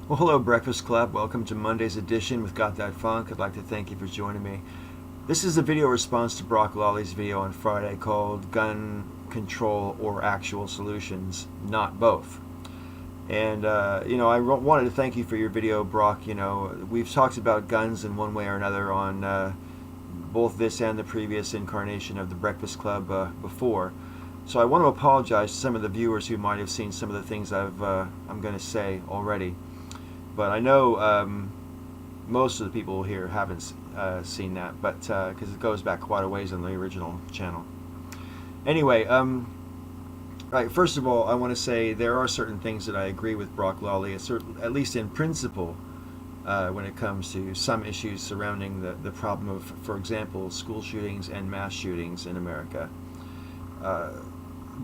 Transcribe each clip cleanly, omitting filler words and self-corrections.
Well, hello, Breakfast Club. Welcome to Monday's edition with Got That Funk. I'd like to thank you for joining me. This is a video response to Brock Lawley's video on Friday called Gun Control or Actual Solutions, Not Both. And, I wanted to thank you for your video, Brock. We've talked about guns in one way or another on both this and the previous incarnation of the Breakfast Club before. So I want to apologize to some of the viewers who might have seen some of the things I'm going to say already. But I know most of the people here haven't seen that, but because it goes back quite a ways on the original channel. Anyway, right. First of all, I want to say there are certain things that I agree with Brock Lawley, at least in principle, when it comes to some issues surrounding the problem of, for example, school shootings and mass shootings in America.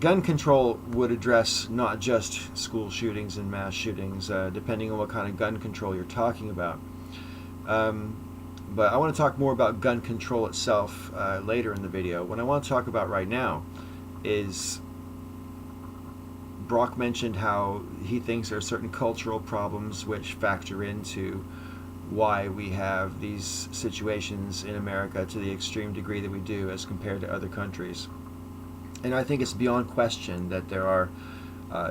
Gun control would address not just school shootings and mass shootings, depending on what kind of gun control you're talking about. But I want to talk more about gun control itself later in the video. What I want to talk about right now is Brock mentioned how he thinks there are certain cultural problems which factor into why we have these situations in America to the extreme degree that we do as compared to other countries. And I think it's beyond question that there are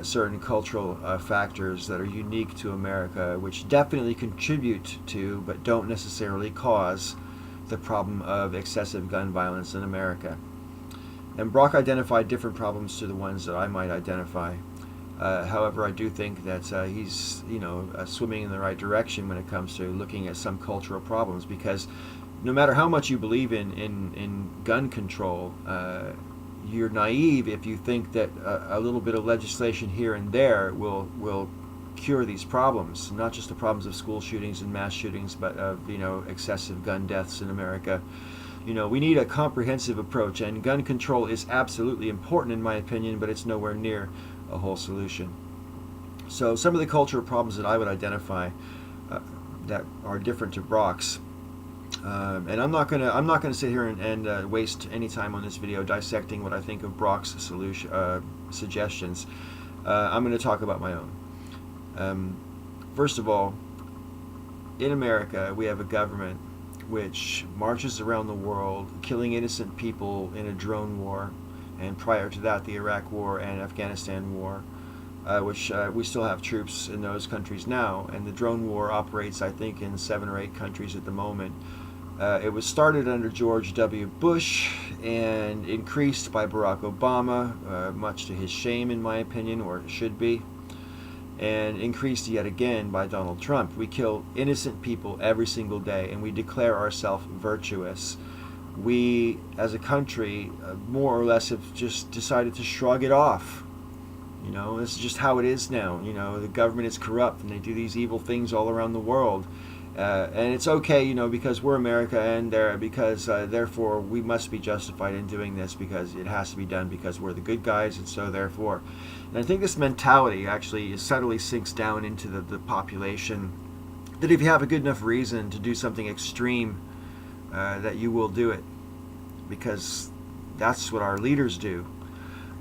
certain cultural factors that are unique to America which definitely contribute to, but don't necessarily cause, the problem of excessive gun violence in America. And Brock identified different problems to the ones that I might identify. However, I do think that he's swimming in the right direction when it comes to looking at some cultural problems, because no matter how much you believe in gun control, you're naive if you think that a little bit of legislation here and there will cure these problems, not just the problems of school shootings and mass shootings, but of excessive gun deaths in America. We need a comprehensive approach, and gun control is absolutely important in my opinion, but it's nowhere near a whole solution. So some of the cultural problems that I would identify that are different to Brock's. And I'm not gonna sit here and waste any time on this video dissecting what I think of Brock's suggestions. I'm going to talk about my own. First of all, in America, we have a government which marches around the world, killing innocent people in a drone war, and prior to that, the Iraq War and Afghanistan War, which we still have troops in those countries now, and the drone war operates, I think, in 7 or 8 countries at the moment. It was started under George W. Bush and increased by Barack Obama, much to his shame in my opinion, or it should be, and increased yet again by Donald Trump. We kill innocent people every single day, and we declare ourselves virtuous. We, as a country, more or less have just decided to shrug it off. This is just how it is now. The government is corrupt, and they do these evil things all around the world. And it's okay, because we're America, and therefore we must be justified in doing this because it has to be done because we're the good guys, and so therefore. And I think this mentality actually subtly sinks down into the population, that if you have a good enough reason to do something extreme, that you will do it, because that's what our leaders do.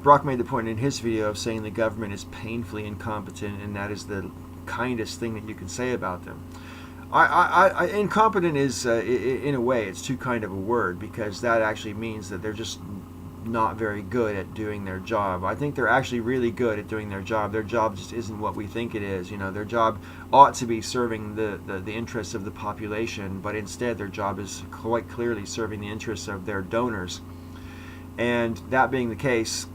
Brock made the point in his video of saying the government is painfully incompetent, and that is the kindest thing that you can say about them. Incompetent is, in a way, it's too kind of a word, because that actually means that they're just not very good at doing their job. I think they're actually really good at doing their job. Their job just isn't what we think it is. Their job ought to be serving the interests of the population, but instead their job is quite clearly serving the interests of their donors. And that being the case,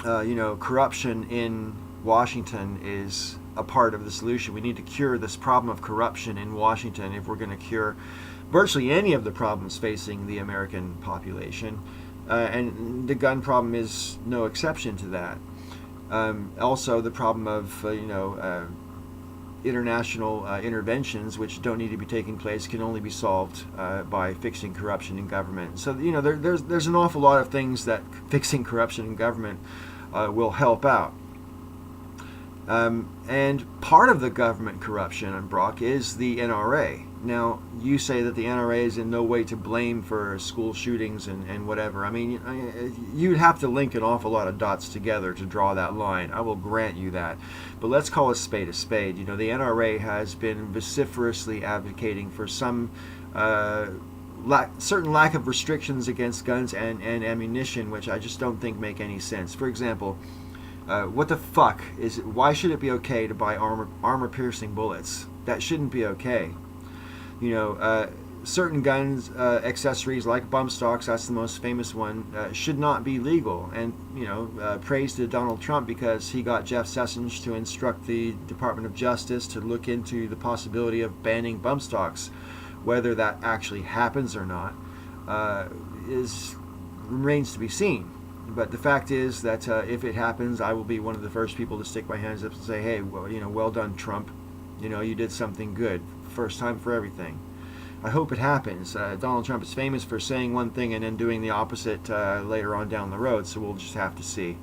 corruption in Washington is a part of the solution. We need to cure this problem of corruption in Washington if we're going to cure virtually any of the problems facing the American population, and the gun problem is no exception to that. Also, the problem of international interventions, which don't need to be taking place, can only be solved by fixing corruption in government. So there's an awful lot of things that fixing corruption in government will help out. And part of the government corruption, Brock, is the NRA. Now, you say that the NRA is in no way to blame for school shootings and whatever. I mean, you'd have to link an awful lot of dots together to draw that line. I will grant you that. But let's call a spade a spade. You know, the NRA has been vociferously advocating for some certain lack of restrictions against guns and ammunition, which I just don't think make any sense. For example, what the fuck is it? Why should it be okay to buy armor-piercing bullets? That shouldn't be okay. You know, certain guns, accessories like bump stocks, that's the most famous one, should not be legal. And, you know, praise to Donald Trump because he got Jeff Sessions to instruct the Department of Justice to look into the possibility of banning bump stocks. Whether that actually happens or not remains to be seen. But the fact is that if it happens, I will be one of the first people to stick my hands up and say, hey, well, you know, well done, Trump. You know, you did something good. First time for everything. I hope it happens. Donald Trump is famous for saying one thing and then doing the opposite later on down the road, so we'll just have to see.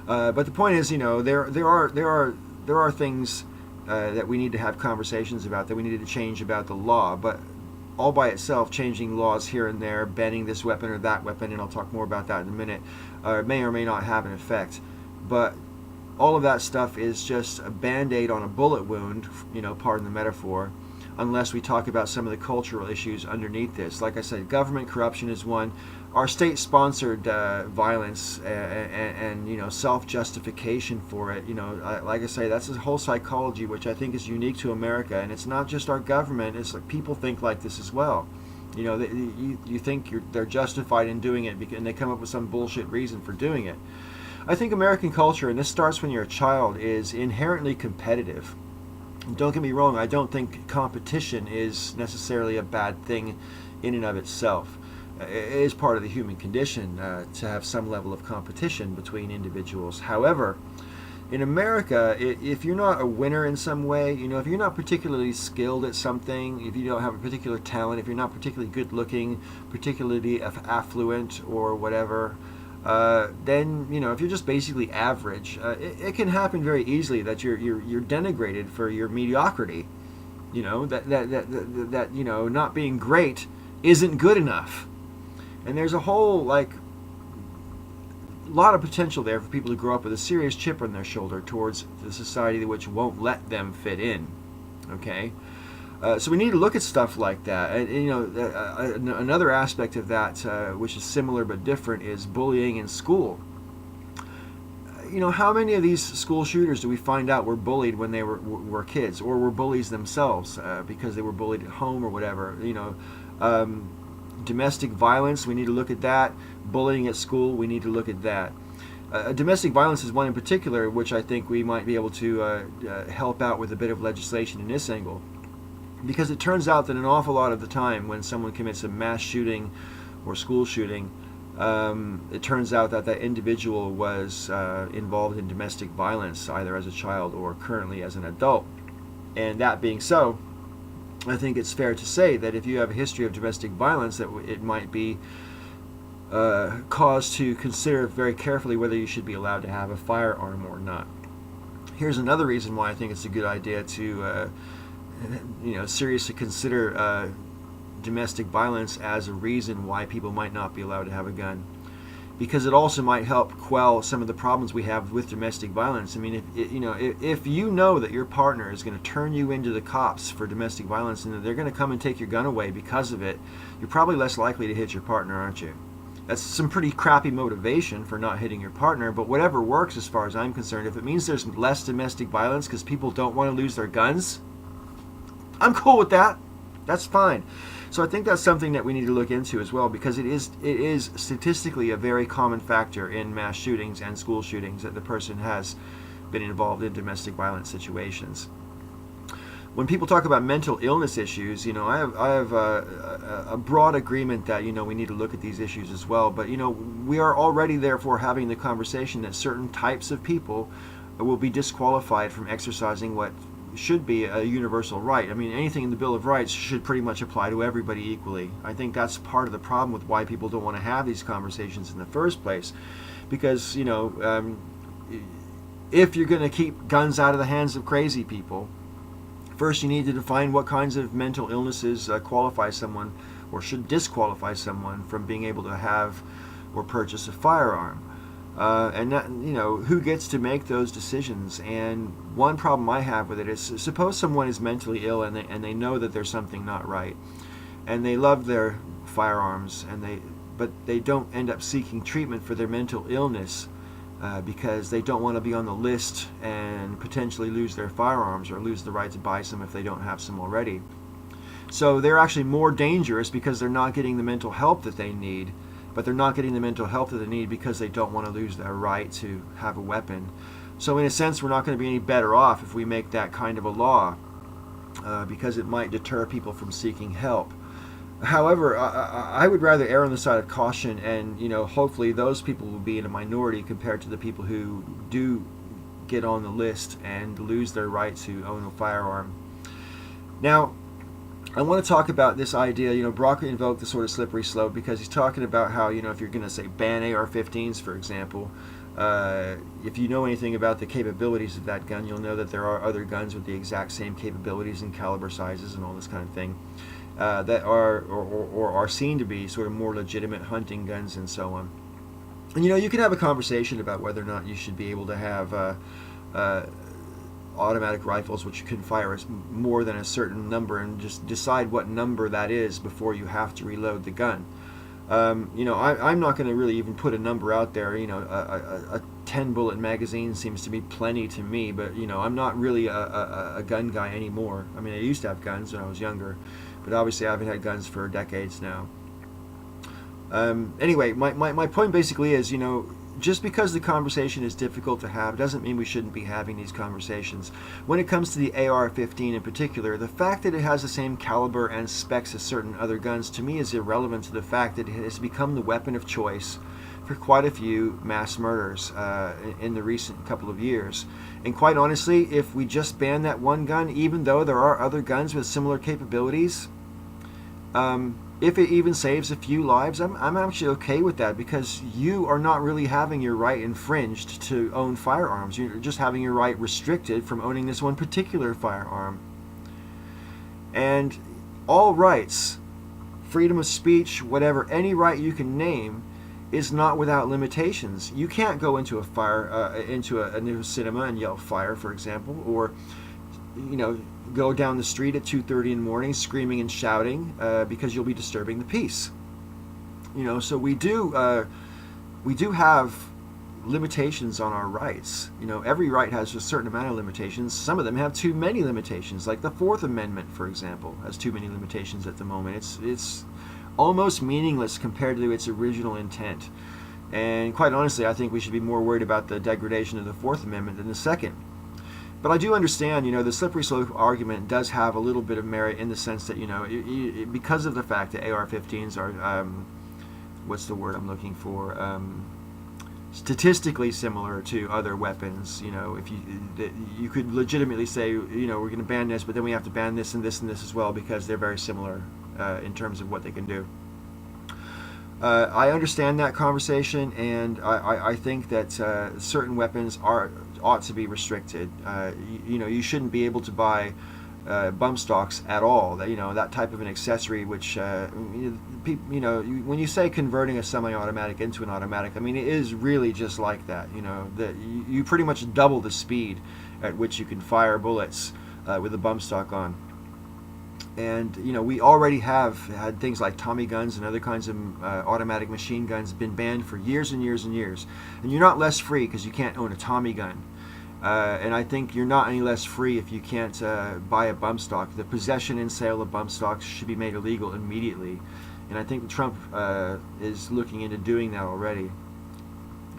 But the point is, you know, there are things that we need to have conversations about, that we need to change about the law. But all by itself, changing laws here and there, banning this weapon or that weapon, and I'll talk more about that in a minute, may or may not have an effect. But all of that stuff is just a band-aid on a bullet wound, you know, pardon the metaphor, unless we talk about some of the cultural issues underneath this. Like I said, government corruption is one. Our state-sponsored violence and you know, self-justification for it, you know, like I say, that's a whole psychology which I think is unique to America. And it's not just our government. It's like people think like this as well. You know, you think they're justified in doing it, and they come up with some bullshit reason for doing it. I think American culture, and this starts when you're a child, is inherently competitive. Don't get me wrong, I don't think competition is necessarily a bad thing in and of itself. It is part of the human condition to have some level of competition between individuals. However, in America, if you're not a winner in some way, you know, if you're not particularly skilled at something, if you don't have a particular talent, if you're not particularly good looking, particularly affluent or whatever, then, you know, if you're just basically average, it can happen very easily that you're denigrated for your mediocrity. You know, that you know, not being great isn't good enough. And there's a whole, like, lot of potential there for people to grow up with a serious chip on their shoulder towards the society which won't let them fit in. Okay? So we need to look at stuff like that. And you know, another aspect of that, which is similar but different, is bullying in school. You know, how many of these school shooters do we find out were bullied when they were kids, or were bullies themselves because they were bullied at home or whatever? You know, domestic violence, we need to look at that. Bullying at school, we need to look at that. Domestic violence is one in particular which I think we might be able to help out with a bit of legislation in this angle. Because it turns out that an awful lot of the time when someone commits a mass shooting or school shooting, it turns out that that individual was involved in domestic violence either as a child or currently as an adult. And that being so, I think it's fair to say that if you have a history of domestic violence, that it might be cause to consider very carefully whether you should be allowed to have a firearm or not. Here's another reason why I think it's a good idea to you know, seriously consider domestic violence as a reason why people might not be allowed to have a gun, because it also might help quell some of the problems we have with domestic violence. I mean, if you know that your partner is going to turn you into the cops for domestic violence and that they're going to come and take your gun away because of it, you're probably less likely to hit your partner, aren't you? That's some pretty crappy motivation for not hitting your partner, but whatever works as far as I'm concerned. If it means there's less domestic violence because people don't want to lose their guns, I'm cool with that. That's fine. So I think that's something that we need to look into as well, because it is statistically a very common factor in mass shootings and school shootings that the person has been involved in domestic violence situations. When people talk about mental illness issues, you know, I have a broad agreement that, you know, we need to look at these issues as well. But, you know, we are already therefore having the conversation that certain types of people will be disqualified from exercising what should be a universal right. I mean, anything in the Bill of Rights should pretty much apply to everybody equally. I think that's part of the problem with why people don't want to have these conversations in the first place, because, you know, if you're going to keep guns out of the hands of crazy people, first you need to define what kinds of mental illnesses qualify someone or should disqualify someone from being able to have or purchase a firearm. And that, who gets to make those decisions? And one problem I have with it is, suppose someone is mentally ill and they know that there's something not right, and they love their firearms, but they don't end up seeking treatment for their mental illness because they don't want to be on the list and potentially lose their firearms or lose the right to buy some if they don't have some already. So they're actually more dangerous because they're not getting the mental help that they need, but they're not getting the mental help that they need because they don't want to lose their right to have a weapon. So in a sense, we're not going to be any better off if we make that kind of a law because it might deter people from seeking help. However, I would rather err on the side of caution, and hopefully those people will be in a minority compared to the people who do get on the list and lose their right to own a firearm. Now, I want to talk about this idea. Brock invoked the sort of slippery slope because he's talking about how, if you're going to say ban AR-15s, for example, if you know anything about the capabilities of that gun, you'll know that there are other guns with the exact same capabilities and caliber sizes and all this kind of thing that are or are seen to be sort of more legitimate hunting guns and so on. And you can have a conversation about whether or not you should be able to have automatic rifles which can fire more than a certain number, and just decide what number that is before you have to reload the gun. I'm not going to really even put a number out there. A 10 bullet magazine seems to be plenty to me, but I'm not really a gun guy anymore. I mean, I used to have guns when I was younger, but obviously I haven't had guns for decades now. Anyway, my point basically is, just because the conversation is difficult to have doesn't mean we shouldn't be having these conversations. When it comes to the AR-15 in particular, the fact that it has the same caliber and specs as certain other guns to me is irrelevant to the fact that it has become the weapon of choice for quite a few mass murders in the recent couple of years. And quite honestly, if we just ban that one gun, even though there are other guns with similar capabilities, if it even saves a few lives, I'm actually okay with that, because you are not really having your right infringed to own firearms. You're just having your right restricted from owning this one particular firearm. And all rights, freedom of speech, whatever, any right you can name is not without limitations. You can't go into a new cinema and yell fire, for example, or go down the street at 2:30 in the morning screaming and shouting because you'll be disturbing the peace. So we do have limitations on our rights. Every right has a certain amount of limitations. Some of them have too many limitations, like the Fourth Amendment, for example, has too many limitations at the moment. It's almost meaningless compared to its original intent. And quite honestly, I think we should be more worried about the degradation of the Fourth Amendment than the Second. But I do understand, the slippery slope argument does have a little bit of merit in the sense that, because of the fact that AR-15s are, what's the word I'm looking for, statistically similar to other weapons. If you could legitimately say, we're going to ban this, but then we have to ban this and this and this as well, because they're very similar in terms of what they can do. I understand that conversation, and I think that certain weapons ought to be restricted. You shouldn't be able to buy bump stocks at all. That type of an accessory, which when you say converting a semi-automatic into an automatic, it is really just like that. That you pretty much double the speed at which you can fire bullets with a bump stock on. And we already have had things like Tommy guns and other kinds of automatic machine guns been banned for years and years and years. And you're not less free because you can't own a Tommy gun. And I think you're not any less free if you can't buy a bump stock. The possession and sale of bump stocks should be made illegal immediately. And I think Trump is looking into doing that already.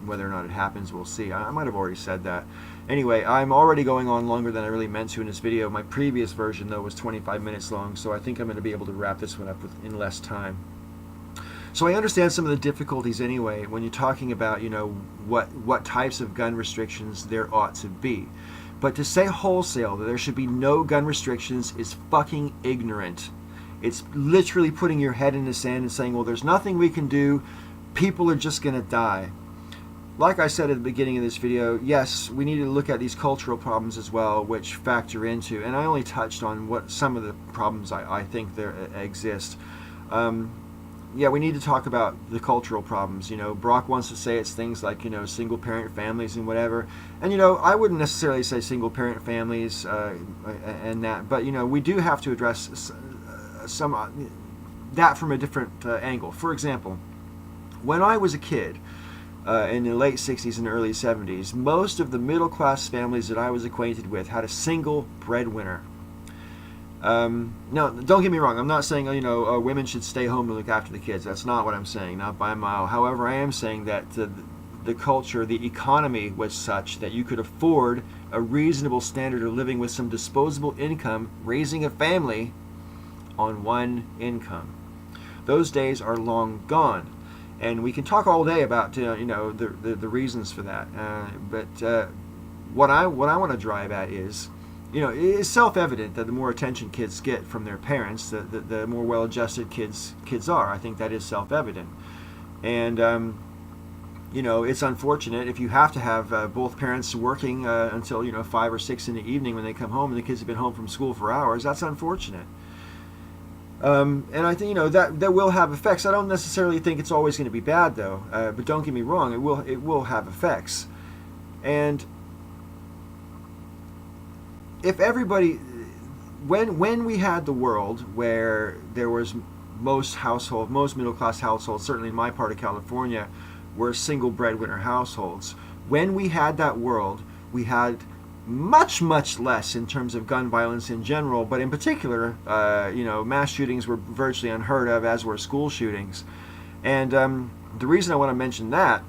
Whether or not it happens, we'll see. I might have already said that. Anyway, I'm already going on longer than I really meant to in this video. My previous version, though, was 25 minutes long, so I think I'm going to be able to wrap this one up in less time. So I understand some of the difficulties anyway when you're talking about, what types of gun restrictions there ought to be. But to say wholesale that there should be no gun restrictions is fucking ignorant. It's literally putting your head in the sand and saying, well, there's nothing we can do. People are just going to die. like I said at the beginning of this video, yes, we need to look at these cultural problems as well, which factor into, and I only touched on what some of the problems I think there exist. Yeah, we need to talk about the cultural problems. You know, Brock wants to say it's things like, you know, single parent families and whatever. And, you know, I wouldn't necessarily say single parent families and that, but, you know, we do have to address some that from a different angle. For example, when I was a kid, in the late 60s and early 70s, most of the middle class families that I was acquainted with had a single breadwinner. No, don't get me wrong. I'm not saying, you know, women should stay home and look after the kids. That's not what I'm saying, not by a mile. However, I am saying that the culture, the economy was such that you could afford a reasonable standard of living with some disposable income, raising a family on one income. Those days are long gone. And we can talk all day about you know, the reasons for that. But what I want to drive at is, you know, it is self-evident that the more attention kids get from their parents, the more well-adjusted kids are. I think that is self-evident. And you know, it's unfortunate if you have to have both parents working until, you know, 5 or 6 in the evening when they come home and the kids have been home from school for hours. That's unfortunate. And I think, you know, that will have effects. I don't necessarily think it's always going to be bad, though. But don't get me wrong, it will have effects. And if everybody, when we had the world where there was most middle class households, certainly in my part of California, were single breadwinner households. When we had that world, we had much less in terms of gun violence in general, but in particular, you know, mass shootings were virtually unheard of, as were school shootings. And the reason I want to mention that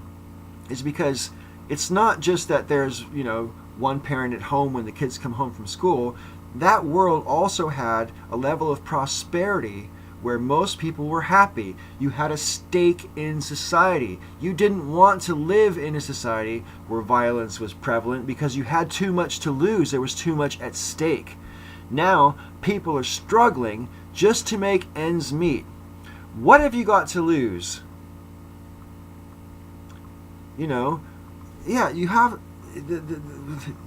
is because it's not just that there's, you know, one parent at home when the kids come home from school. That world also had a level of prosperity where most people were happy. You had a stake in society. You didn't want to live in a society where violence was prevalent because you had too much to lose. There was too much at stake. Now, people are struggling just to make ends meet. What have you got to lose? You know, yeah, you have.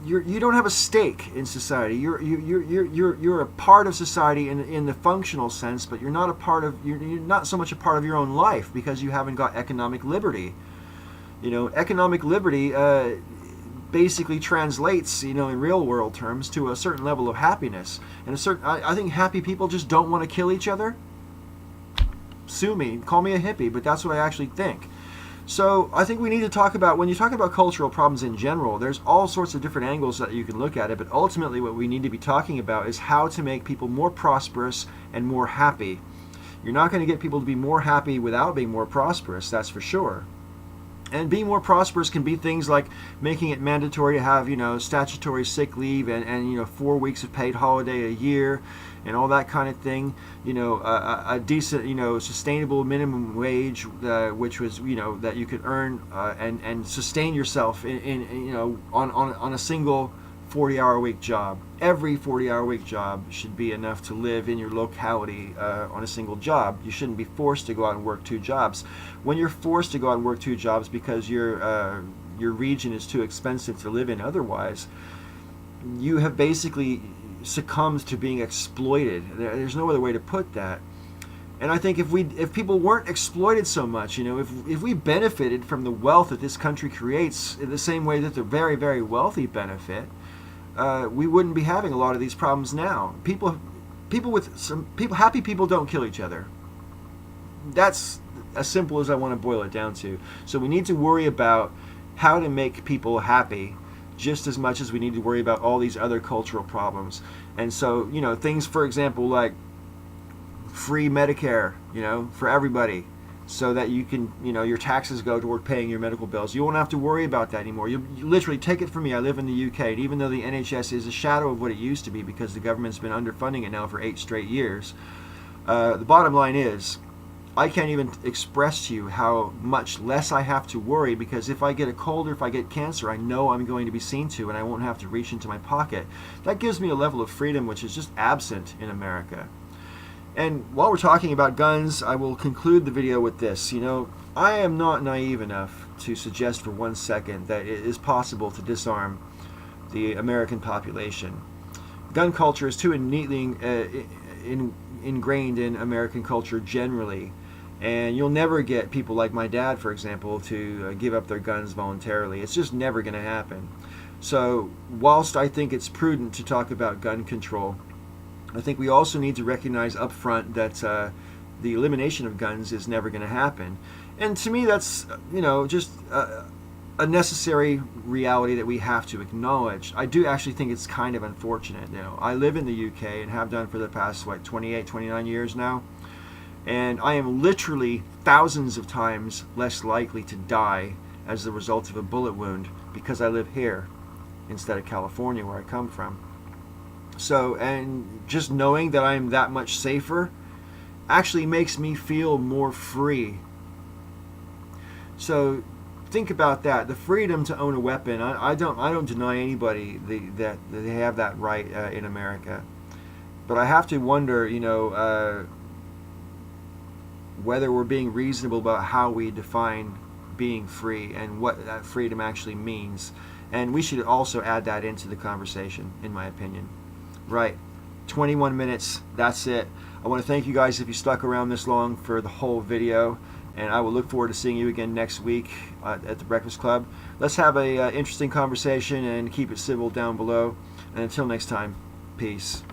You don't have a stake in society. You're a part of society in the functional sense, but you're not so much a part of your own life because you haven't got economic liberty. You know, economic liberty basically translates, you know, in real world terms, to a certain level of happiness. And I think happy people just don't want to kill each other. Sue me, call me a hippie, but that's what I actually think. So I think we need to talk about, when you talk about cultural problems in general, there's all sorts of different angles that you can look at it, but ultimately what we need to be talking about is how to make people more prosperous and more happy. You're not going to get people to be more happy without being more prosperous, that's for sure. And being more prosperous can be things like making it mandatory to have, you know, statutory sick leave and you know, 4 weeks of paid holiday a year and all that kind of thing. You know, a decent, you know, sustainable minimum wage, which was, you know, that you could earn and sustain yourself in you know, on a single 40-hour-a-week job. Every 40-hour-a-week job should be enough to live in your locality on a single job. You shouldn't be forced to go out and work 2 jobs. When you're forced to go out and work 2 jobs because your region is too expensive to live in otherwise, you have basically succumbed to being exploited. There's no other way to put that. And I think if people weren't exploited so much, you know, if we benefited from the wealth that this country creates in the same way that the very, very wealthy benefit, we wouldn't be having a lot of these problems now. Happy people don't kill each other. That's as simple as I want to boil it down to. So we need to worry about how to make people happy just as much as we need to worry about all these other cultural problems. And so, you know, things, for example, like free Medicare, you know, for everybody, so that you can, you know, your taxes go toward paying your medical bills. You won't have to worry about that anymore. You literally, take it from me, I live in the UK, and even though the NHS is a shadow of what it used to be because the government's been underfunding it now for 8 straight years, the bottom line is, I can't even express to you how much less I have to worry, because if I get a cold or if I get cancer, I know I'm going to be seen to and I won't have to reach into my pocket. That gives me a level of freedom which is just absent in America. And while we're talking about guns, I will conclude the video with this. You know, I am not naive enough to suggest for 1 second that it is possible to disarm the American population. Gun culture is too neatly ingrained in American culture generally, and you'll never get people like my dad, for example, to give up their guns voluntarily. It's just never going to happen. So whilst I think it's prudent to talk about gun control, I think we also need to recognize up front that the elimination of guns is never going to happen. And to me, that's, just a necessary reality that we have to acknowledge. I do actually think it's kind of unfortunate. I live in the UK and have done for the past, 28, 29 years now. And I am literally thousands of times less likely to die as the result of a bullet wound because I live here instead of California, where I come from. So, and just knowing that I'm that much safer actually makes me feel more free. So think about that. The freedom to own a weapon. I don't deny anybody that they have that right in America. But I have to wonder, whether we're being reasonable about how we define being free and what that freedom actually means. And we should also add that into the conversation, in my opinion. Right. 21 minutes. That's it. I want to thank you guys if you stuck around this long for the whole video. And I will look forward to seeing you again next week at the Breakfast Club. Let's have a interesting conversation and keep it civil down below. And until next time, peace.